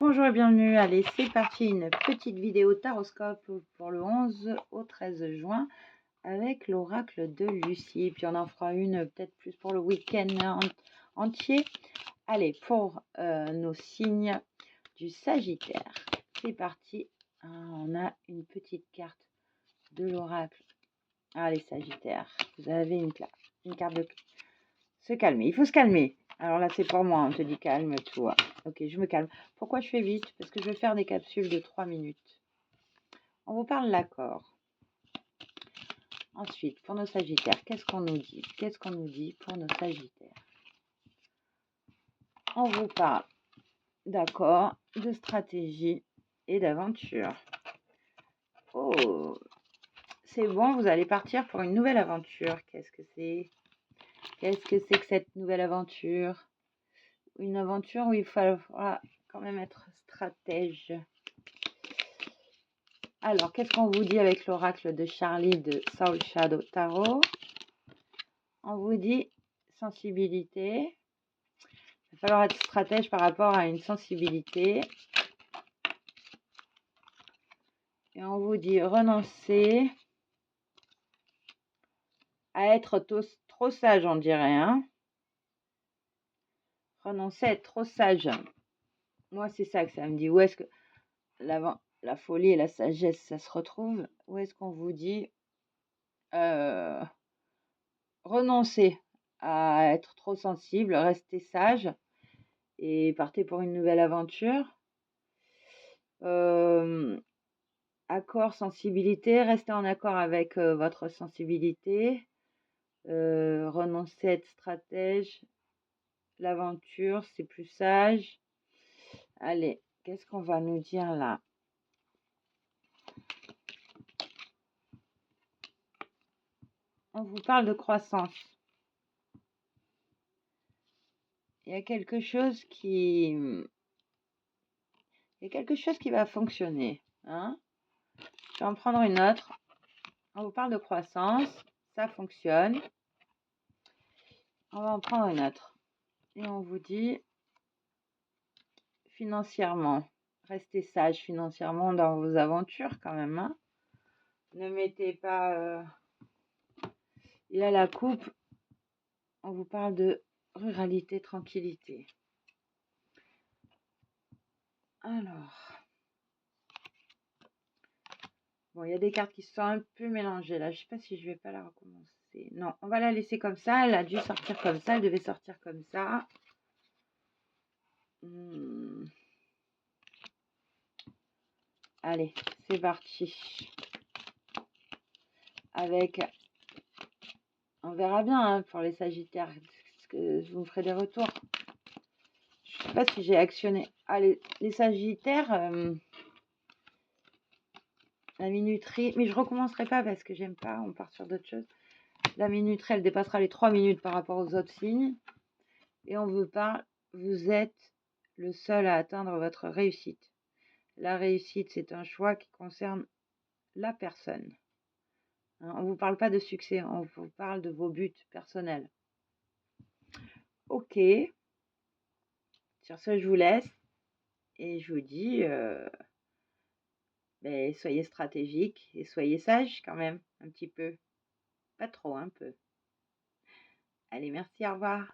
Bonjour et bienvenue, allez c'est parti, une petite vidéo taroscope pour le 11 au 13 juin avec l'oracle de Lucie. Puis on en fera une peut-être plus pour le week-end entier. Allez, pour nos signes du Sagittaire, c'est parti. On a une petite carte de l'oracle. Allez Sagittaire, vous avez une carte de se calmer, il faut se calmer. Alors là, c'est pour moi, on te dit calme-toi. Ok, je me calme. Pourquoi je fais vite? Parce que je vais faire des capsules de 3 minutes. On vous parle l'accord. Ensuite, pour nos Sagittaires, qu'est-ce qu'on nous dit? Qu'est-ce qu'on nous dit pour nos Sagittaires? On vous parle d'accord, de stratégie et d'aventure. Oh, c'est bon, vous allez partir pour une nouvelle aventure. Qu'est-ce que c'est? Qu'est-ce que c'est que cette nouvelle aventure? Une aventure où il faudra quand même être stratège. Alors, qu'est-ce qu'on vous dit avec l'oracle de Charlie de Soul Shadow Tarot? On vous dit sensibilité. Il va falloir être stratège par rapport à une sensibilité. Et on vous dit renoncer à être trop sage, on dirait. Hein, renoncer à être trop sage. Moi, c'est ça que ça me dit. Où est-ce que la folie et la sagesse, ça se retrouve? Où est-ce qu'on vous dit renoncer à être trop sensible, rester sage et partez pour une nouvelle aventure. Accord, sensibilité, restez en accord avec votre sensibilité, renoncer à être stratège, l'aventure, c'est plus sage. Allez, qu'est-ce qu'on va nous dire là? On vous parle de croissance. Il y a quelque chose qui va fonctionner. Hein, je vais en prendre une autre. On vous parle de croissance, ça fonctionne. On va en prendre une autre. Et on vous dit financièrement, restez sage financièrement dans vos aventures quand même. Hein, ne mettez pas... Il y a la coupe. On vous parle de ruralité, tranquillité. Alors... Bon, il y a des cartes qui sont un peu mélangées là. Je ne sais pas si je vais pas la recommencer. Non, on va la laisser comme ça. Elle a dû sortir comme ça. Elle devait sortir comme ça. Allez, c'est parti. Avec... On verra bien hein, pour les Sagittaires. Parce que je vous ferai des retours. Je ne sais pas si j'ai actionné. Allez, les Sagittaires... la minuterie... Mais je ne recommencerai pas parce que j'aime pas. On part sur d'autres choses. La minuterie, elle dépassera les 3 minutes par rapport aux autres signes. Et on vous parle... Vous êtes le seul à atteindre votre réussite. La réussite, c'est un choix qui concerne la personne. Hein, on ne vous parle pas de succès, on vous parle de vos buts personnels. Ok. Sur ce, je vous laisse. Et je vous dis, soyez stratégique et soyez sage quand même, un petit peu. Pas trop, un peu. Allez, merci, au revoir.